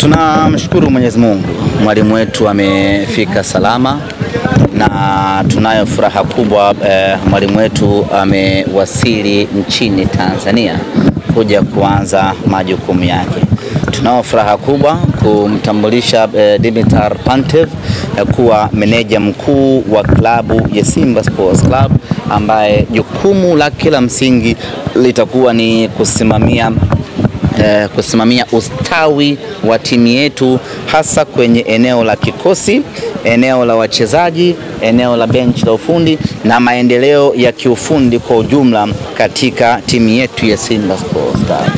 Tunamshukuru Mwenyezi Mungu, mwalimu wetu amefika salama na tunayo furaha kubwa. Mwalimu wetu amewasili nchini Tanzania kuja kuanza majukumu yake. Tunao furaha kubwa kumtambulisha Dimitar Pantev kuwa meneja mkuu wa klabu ya Simba Sports Club, ambaye jukumu la kila msingi litakuwa ni kusimamia ustawi wa timu yetu, hasa kwenye eneo la kikosi, eneo la wachezaji, eneo la bench la ufundi na maendeleo ya kiufundi kwa ujumla katika timu yetu ya Simba Sports Club.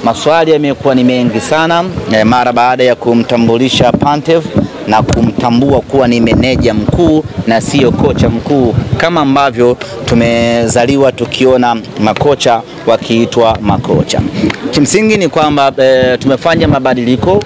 Maswali yamekuwa ni mengi sana mara baada ya kumtambulisha Pantev na kumtambua kuwa ni meneja mkuu na sio kocha mkuu, kama ambavyo tumezaliwa tukiona makocha wakiitwa makocha. Kimsingi ni kwamba tumefanya mabadiliko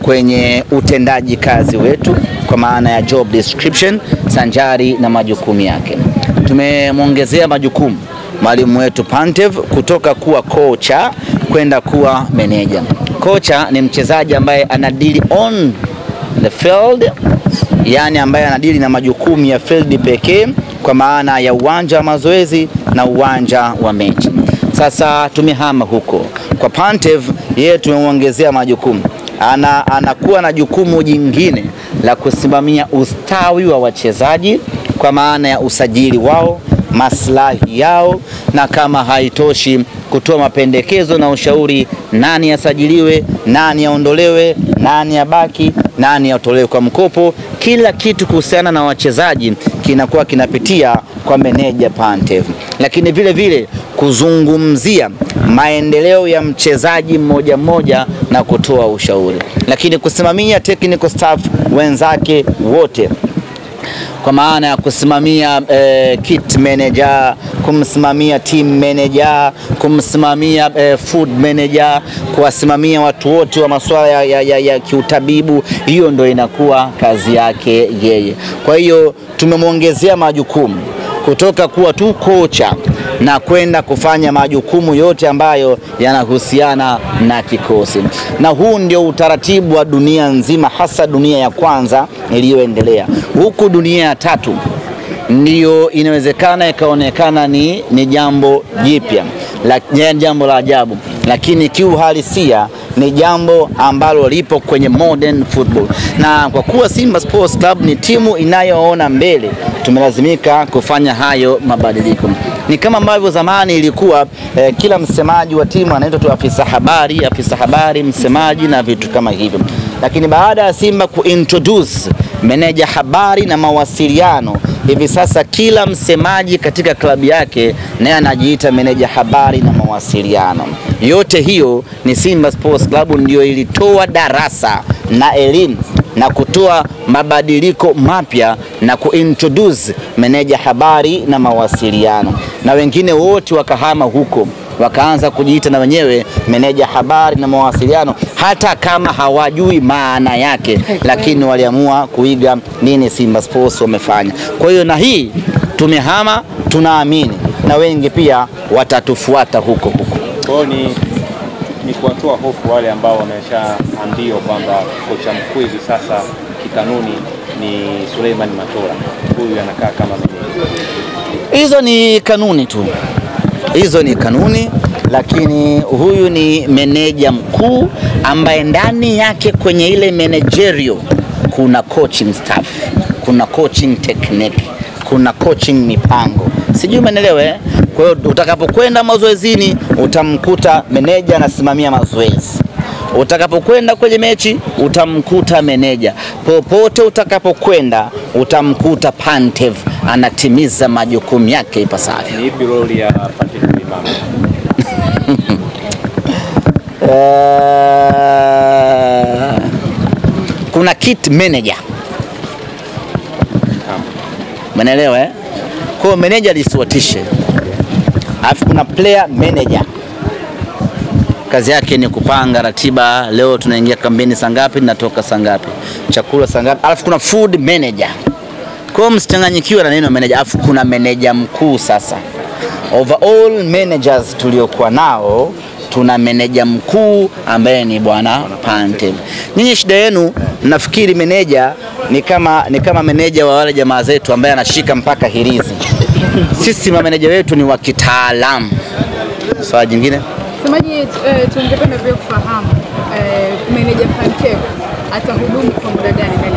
kwenye utendaji kazi wetu, kwa maana ya job description sanjari na majukumu yake. Tumemwongezea majukumu mwalimu wetu Pantev kutoka kuwa kocha kwenda kuwa meneja. Kocha ni mchezaji ambaye anadili on the field, yani ambaye anadili na majukumu ya field pekee, kwa maana ya uwanja wa mazoezi na uwanja wa mechi. Sasa tumehama huko kwa Pantev, yeye tumemwongezea majukumu. Anakuwa na jukumu jingine la kusimamia ustawi wa wachezaji, kwa maana ya usajili wao, maslahi yao, na kama haitoshi kutoa mapendekezo na ushauri, nani asajiliwe, nani aondolewe, nani abaki, nani atolewe kwa mkopo. Kila kitu kuhusiana na wachezaji kinakuwa kinapitia kwa meneja Pantev, lakini vile vile kuzungumzia maendeleo ya mchezaji mmoja mmoja na kutoa ushauri, lakini kusimamia technical staff wenzake wote, kwa maana ya kusimamia kit manager, kumsimamia team manager, kumsimamia food manager, kuwasimamia watu wote wa masuala ya kiutabibu. Hiyo ndio inakuwa kazi yake yeye. Kwa hiyo tumemwongezea majukumu kutoka kuwa tu kocha na kwenda kufanya majukumu yote ambayo yanahusiana na kikosi. Na huu ndio utaratibu wa dunia nzima, hasa dunia ya kwanza iliyoendelea. Huku dunia ya tatu ndio inawezekana ikaonekana ni jambo jipya, jambo la ajabu, lakini kiuhalisia ni jambo ambalo lipo kwenye modern football. Na kwa kuwa Simba Sports Club ni timu inayoona mbele, tumelazimika kufanya hayo mabadiliko. Ni kama ambavyo zamani ilikuwa kila msemaji wa timu anaitwa tu afisa habari, msemaji na vitu kama hivyo. Lakini baada ya Simba kuintroduce meneja habari na mawasiliano, hivi sasa kila msemaji katika klabu yake naye anajiita meneja habari na mawasiliano. Yote hiyo ni Simba Sports Club ndio ilitoa darasa na elimu na kutoa mabadiliko mapya na kuintroduce meneja habari na mawasiliano, na wengine wote wakahama huko, wakaanza kujiita na wenyewe meneja habari na mawasiliano, hata kama hawajui maana yake, lakini waliamua kuiga nini Simba Sports wamefanya. Kwa hiyo na hii tumehama, tunaamini na wengi pia watatufuata huko. Kwa hiyo ni kuwatoa hofu wale ambao wameshaambiwa kwamba kocha mkuu hivi sasa kikanuni ni Suleiman Matola, huyu anakaa kama meneja. Hizo ni kanuni tu, hizo ni kanuni, lakini huyu ni meneja mkuu ambaye ndani yake kwenye ile managerial kuna coaching staff, kuna coaching technique, kuna coaching mipango. Sijui umeelewa eh? Kwa hiyo utakapokwenda mazoezini utamkuta meneja anasimamia mazoezi. Utakapokwenda kwenye mechi utamkuta meneja. Popote utakapokwenda utamkuta Pantev anatimiza majukumu yake ipasavyo. Ni ipi role ya Pantev mama? Kuna kit manager. Umeelewa eh? Kwa hiyo manager lisiwatishe. Alafu kuna player manager. Kazi yake ni kupanga ratiba, leo tunaingia kambini saa ngapi, natoka saa ngapi, chakula saa ngapi. Alafu kuna food manager. Kwa msichanganyikiwe na neno manager. Alafu kuna manager mkuu. Sasa overall managers tuliokuwa nao tuna meneja mkuu ambaye ni bwana Pantev. Nyinyi shida yenu nafikiri meneja ni kama meneja wa wale jamaa zetu ambaye anashika mpaka hirizi. Sisi mameneja wetu ni wa kitaalamu. Swali jingine? Semaji, tungependa pia kufahamu meneja Pantev atahudumu kwa muda gani mbele?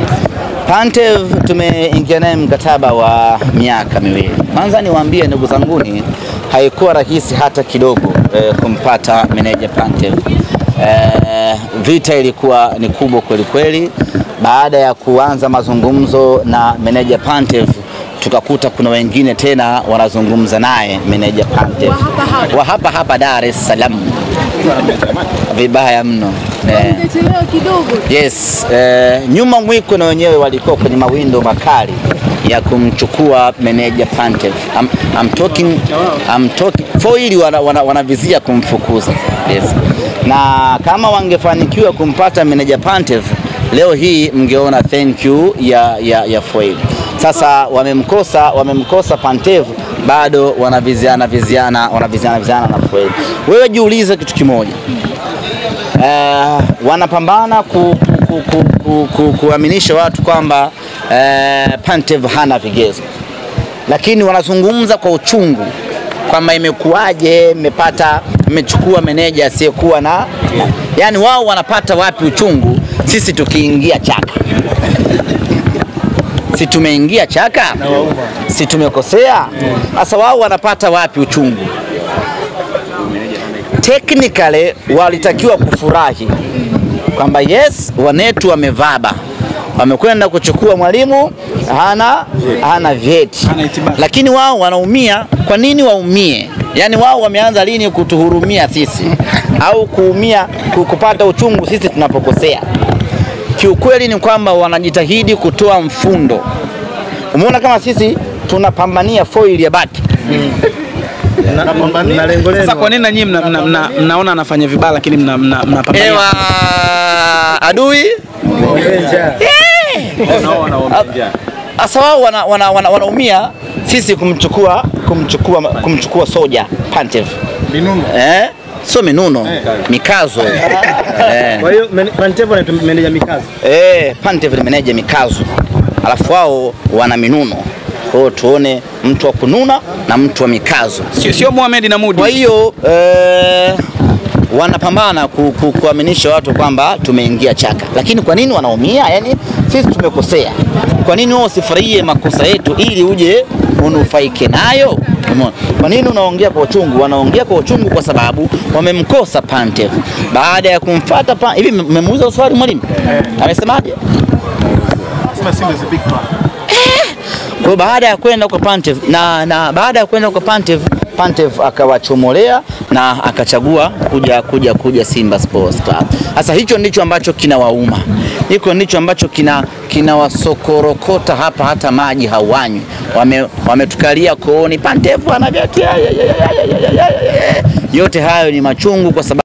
Pantev tumeingia naye mkataba wa miaka 2. Kwanza niwaambie ndugu zanguni, haikuwa rahisi hata kidogo kumpata meneja Pantev. Vita ilikuwa ni kubwa kweli kweli. Baada ya kuanza mazungumzo na meneja Pantev, tukakuta kuna wengine tena wanazungumza naye meneja Pantev wa hapa Dar es Salaam. Vibaya mno. Yes, nyuma mwiko na wenyewe walikuwa kwenye mawindo makali ya kumchukua meneja Pantev. I'm talking foili wanavizia kumfukuza. Yes. Na kama wangefanikiwa kumpata meneja Pantev, leo hii mngeona thank you ya foili. Sasa wamemkosa Pantev, bado wanaviziana na foili. Wewe jiulize kitu kimoja. Wanapambana kuaminisha watu kwamba Pantev hana vigezo, lakini wanazungumza kwa uchungu kwamba imekuwaje mmechukua meneja asiyekuwa na, yani wao wanapata wapi uchungu? Sisi tukiingia chaka, si tumeingia chaka, si tumekosea? Sasa wao wanapata wapi uchungu? Technically walitakiwa kufurahi kwamba yes, wanetu wamevaba, wamekwenda kuchukua mwalimu hana vyeti, lakini wao wanaumia. Kwa nini waumie? Yani wao wameanza lini kutuhurumia sisi au kupata uchungu sisi tunapokosea? Kiukweli ni kwamba wanajitahidi kutoa mfundo. Umeona kama sisi tunapambania foil ya bati. Sasa kwa nini na nyinyi mnaona anafanya vibaya lakini mnapambania? Ewa adui asa wao wanaumia sisi kumchukua soja Pantev. Minuno. So minuno, mikazo. Kwa hiyo Pantev ni meneja mikazo. Pantev ni meneja mikazo. Alafu wao wana minuno. Kwa hiyo tuone mtu wa kununa na mtu wa mikazo. Sio Mohamed na Mudi. Kwa hiyo wanapambana kuaminisha watu kwamba tumeingia chaka. Lakini kwa nini wanaumia? Yani sisi tumekosea. Kwa nini wao usifurahie makosa yetu ili uje unufaike nayo? Kwa nini unaongea kwa uchungu? Wanaongea kwa uchungu kwa sababu wamemkosa Pantev. Baada ya kumfuata hivi, mmemuuliza swali mwalimu? Amesemaje? Sema Simba is a big man. Kwa baada ya kwenda kwa Pantev na baada ya kwenda kwa Pantev akawachomolea na akachagua kuja Simba Sports Club. Sasa hicho ndicho ambacho kinawauma. Hiko ndicho ambacho kinawasokorokota hapa, hata maji hawanywi. Wametukalia kooni, Pantev anajatia. Yote hayo ni machungu kwa sababu